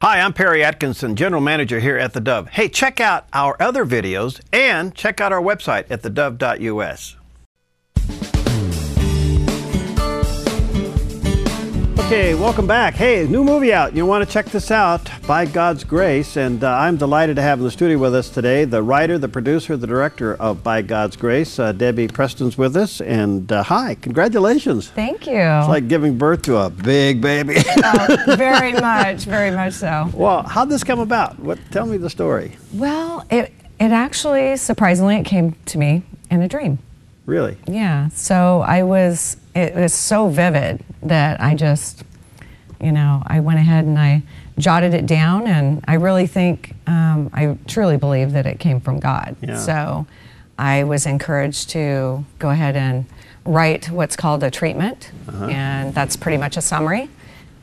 Hi, I'm Perry Atkinson, General Manager here at theDove. Hey, check out our other videos and check out our website at theDove.us. Okay, welcome back. Hey, new movie out. You want to check this out, By God's Grace, and I'm delighted to have in the studio with us today the writer, the producer, the director of By God's Grace. Debbie Preston's with us, and hi, congratulations. Thank you. It's like giving birth to a big baby. Very much so. Well, how'd this come about? Tell me the story. Well, it actually, surprisingly, it came to me in a dream. Really? Yeah, so it was so vivid that I just, I went ahead and I jotted it down, and I really think, I truly believe that it came from God. Yeah. So I was encouraged to go ahead and write what's called a treatment, and that's pretty much a summary.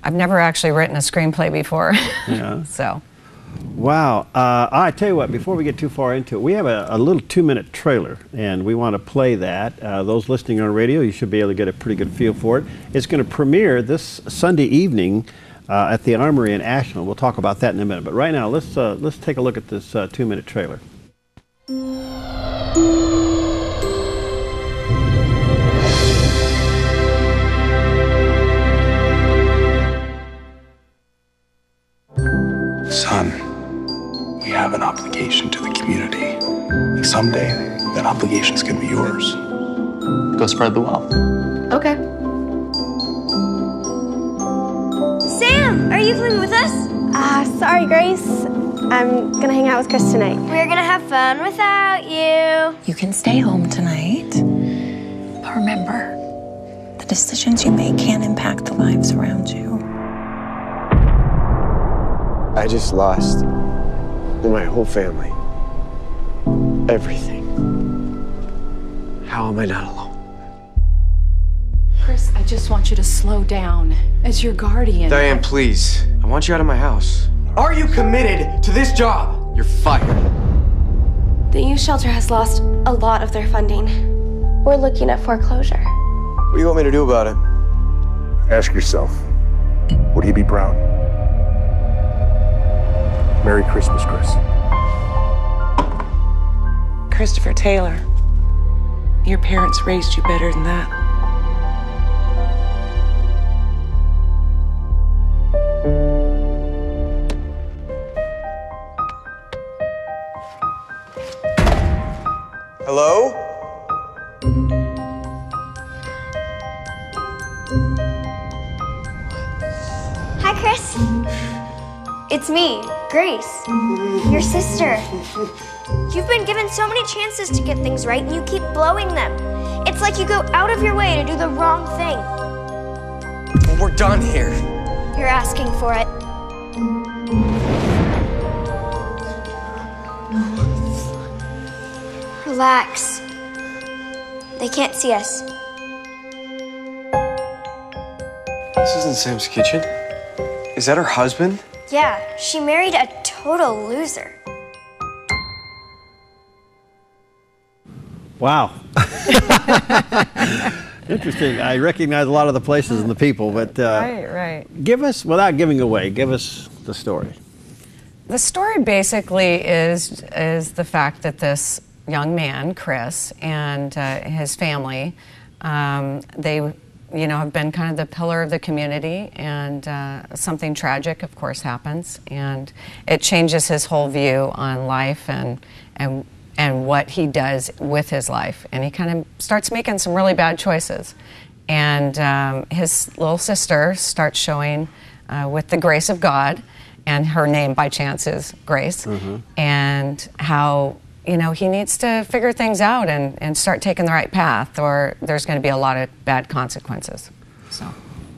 I've never actually written a screenplay before. Yeah. So. Wow. I tell you what, before we get too far into it, we have a little 2-minute trailer, and we want to play that. Those listening on radio, you should be able to get a pretty good feel for it. It's going to premiere this Sunday evening at the Armory in Ashland. We'll talk about that in a minute. But right now, let's take a look at this 2-minute trailer. Son, we have an obligation to the community. Someday, that obligation's gonna be yours. Go spread the wealth. Okay. Sam, are you coming with us? Sorry, Grace. I'm gonna hang out with Chris tonight. We're gonna have fun without you. You can stay home tonight, but remember, the decisions you make can impact the lives around you. I just lost my whole family. Everything. How am I not alone? Chris, I just want you to slow down. As your guardian. Diane, please. I want you out of my house. Are you committed to this job? You're fired. The youth shelter has lost a lot of their funding. We're looking at foreclosure. What do you want me to do about it? Ask yourself, would he be proud? Merry Christmas, Chris. Christopher Taylor, your parents raised you better than that. Hello? Hi, Chris. It's me, Grace, your sister. You've been given so many chances to get things right, and you keep blowing them. It's like you go out of your way to do the wrong thing. Well, we're done here. You're asking for it. Relax. They can't see us. This isn't Sam's kitchen. Is that her husband? Yeah, she married a total loser. Wow. Interesting. I recognize a lot of the places and the people, but Right. give us, without giving away, give us the story. The story basically is the fact that this young man, Chris, and his family, they have been kind of the pillar of the community, and something tragic, of course, happens, and it changes his whole view on life and what he does with his life, and he kind of starts making some really bad choices, and his little sister starts showing with the grace of God, and her name by chance is Grace, and how he needs to figure things out and start taking the right path, or there's going to be a lot of bad consequences. So.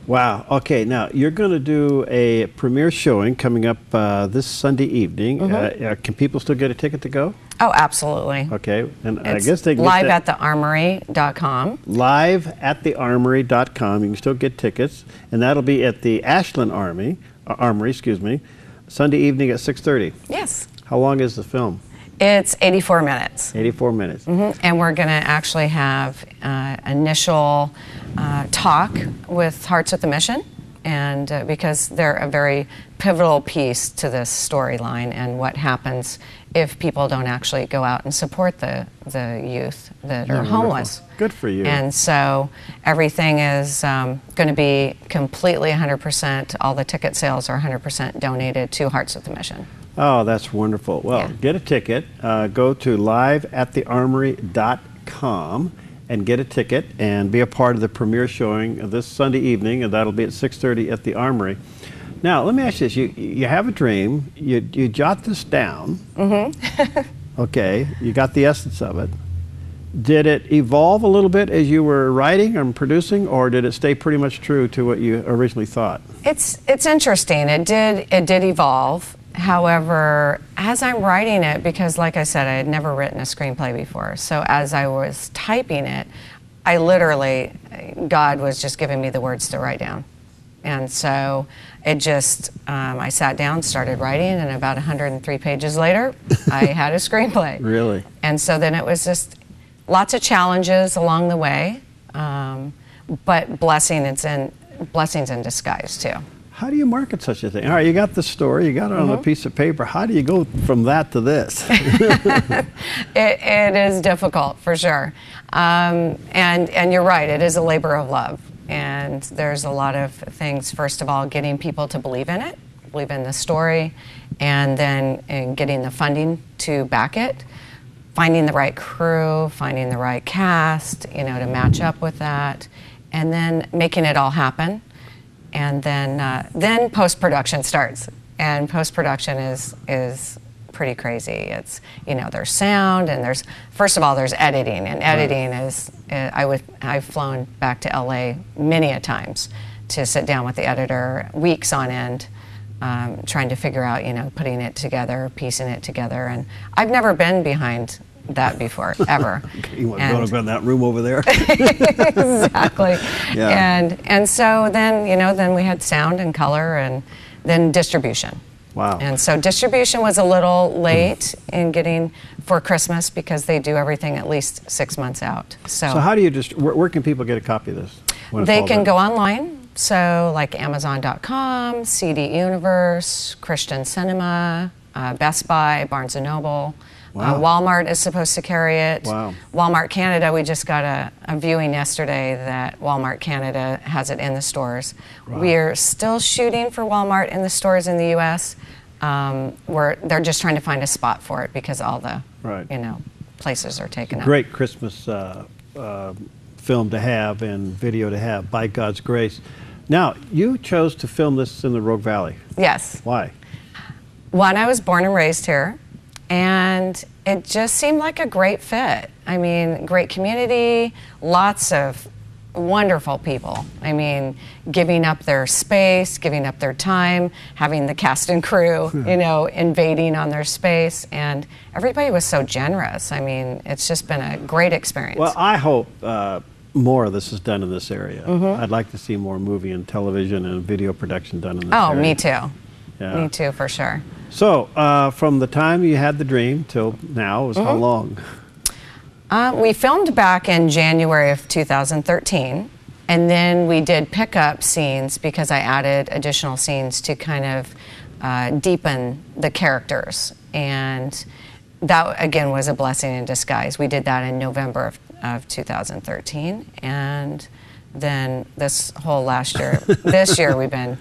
Wow. Okay. Now you're going to do a premiere showing coming up this Sunday evening. Can people still get a ticket to go? Oh, absolutely. Okay. And It's I guess they can live get at thearmory.com. Live at thearmory.com. You can still get tickets, and that'll be at the Ashland Armory. Sunday evening at 6:30. Yes. How long is the film? It's 84 minutes. 84 minutes. And we're going to actually have initial talk with Hearts with the Mission, and because they're a very pivotal piece to this storyline and what happens if people don't actually go out and support the youth that are homeless. Good for you. And so everything is going to be completely 100%, all the ticket sales are 100% donated to Hearts with a Mission. Oh, that's wonderful. Well, get a ticket. Go to liveatthearmory.com and get a ticket and be a part of the premiere showing this Sunday evening, and that'll be at 6:30 at the Armory. Now, let me ask you this. You have a dream. You jot this down. Mm-hmm. Okay. You got the essence of it. Did it evolve a little bit as you were writing and producing, or did it stay pretty much true to what you originally thought? It's interesting. It did evolve. However, as I'm writing it, because like I said, I had never written a screenplay before, so as I was typing it, I literally, God was just giving me the words to write down. And so it just, I sat down, started writing, and about 103 pages later, I had a screenplay. Really? And so then it was just lots of challenges along the way, but blessings in disguise too. How do you market such a thing? All right, you got the story, you got it on a piece of paper. How do you go from that to this? It is difficult, for sure. And you're right, it is a labor of love. And there's a lot of things, first of all, getting people to believe in it, believe in the story, and then getting the funding to back it, finding the right crew, finding the right cast, to match up with that, and then making it all happen. And then post-production starts, and post-production is pretty crazy. It's there's sound, and there's editing, and editing is I've flown back to LA many a times to sit down with the editor weeks on end, trying to figure out putting it together, piecing it together, and I've never been behind that before, ever. You want to go in that room over there? Exactly. Yeah. And so then, then we had sound and color, and then distribution. Wow. And so distribution was a little late in getting for Christmas because they do everything at least 6 months out. So how do you where can people get a copy of this? They can go online, so like Amazon.com, CD Universe, Christian Cinema, Best Buy, Barnes & Noble. Wow. Walmart is supposed to carry it. Wow. Walmart Canada, we just got a viewing yesterday that Walmart Canada has it in the stores. Wow. We're still shooting for Walmart in the stores in the U.S. They're just trying to find a spot for it because all the places are taken up. Great Christmas film to have and video to have, by God's grace. Now, you chose to film this in the Rogue Valley. Yes. Why? One, I was born and raised here. And it just seemed like a great fit. I mean, great community, lots of wonderful people. I mean, giving up their space, giving up their time, having the cast and crew, invading on their space. And everybody was so generous. I mean, it's just been a great experience. Well, I hope more of this is done in this area. I'd like to see more movie and television and video production done in this area. Oh, me too. Yeah. Me too, for sure. So, from the time you had the dream till now, was how long? We filmed back in January of 2013, and then we did pickup scenes because I added additional scenes to kind of deepen the characters. And that, again, was a blessing in disguise. We did that in November of 2013, and then this whole last year, this year we've been...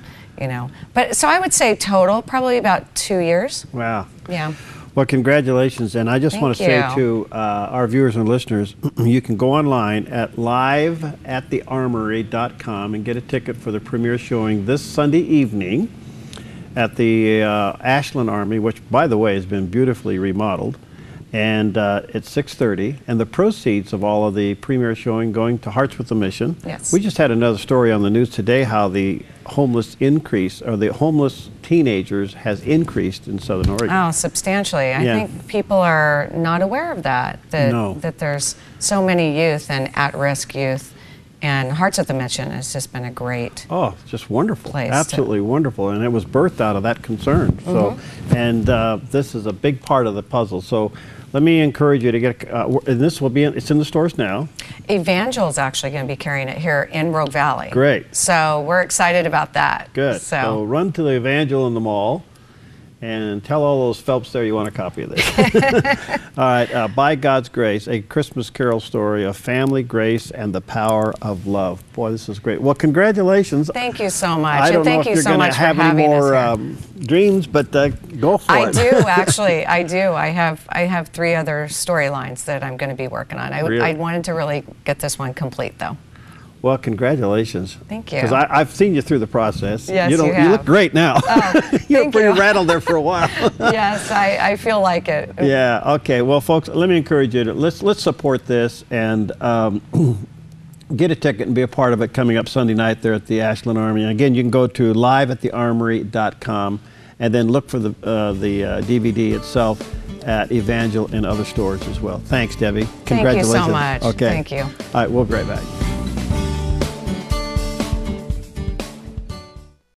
But so I would say total, probably about 2 years. Wow. Yeah. Well, congratulations. And I just want to say to our viewers and listeners, you can go online at liveatthearmory.com and get a ticket for the premiere showing this Sunday evening at the Ashland Army, which, by the way, has been beautifully remodeled. And it's 6:30, and the proceeds of all of the premiere showing going to Hearts with a Mission. Yes. We just had another story on the news today how the homeless teenagers has increased in Southern Oregon. Oh, substantially. I think people are not aware of that. No. That there's so many youth and at-risk youth And Hearts at the Mission has just been a great just wonderful. place Absolutely wonderful. And it was birthed out of that concern. So, and this is a big part of the puzzle. So let me encourage you to get, and this will be, it's in the stores now. Evangel is actually going to be carrying it here in Rogue Valley. Great. So we're excited about that. Good. So run to the Evangel in the mall and tell all those Phelps there you want a copy of this. All right, By God's Grace, a Christmas Carol story of family, grace, and the power of love. Boy, this is great. Well, congratulations. Thank you so much. I don't know if you're going to have any more dreams, but go for it. I do, actually. I do. I have 3 other storylines that I'm going to be working on. I wanted to really get this one complete, though. Well, congratulations. Thank you. Because I've seen you through the process. Yes, you have. look great now. Oh, you were pretty rattled there for a while. Yes, I feel like it. Yeah. Okay. Well, folks, let me encourage you to let's support this and get a ticket and be a part of it coming up Sunday night there at the Ashland Armory. And again, you can go to liveatthearmory.com and then look for the DVD itself at Evangel and other stores as well. Thanks, Debbie. Congratulations. Thank you so much. Okay. Thank you. All right. We'll be right back.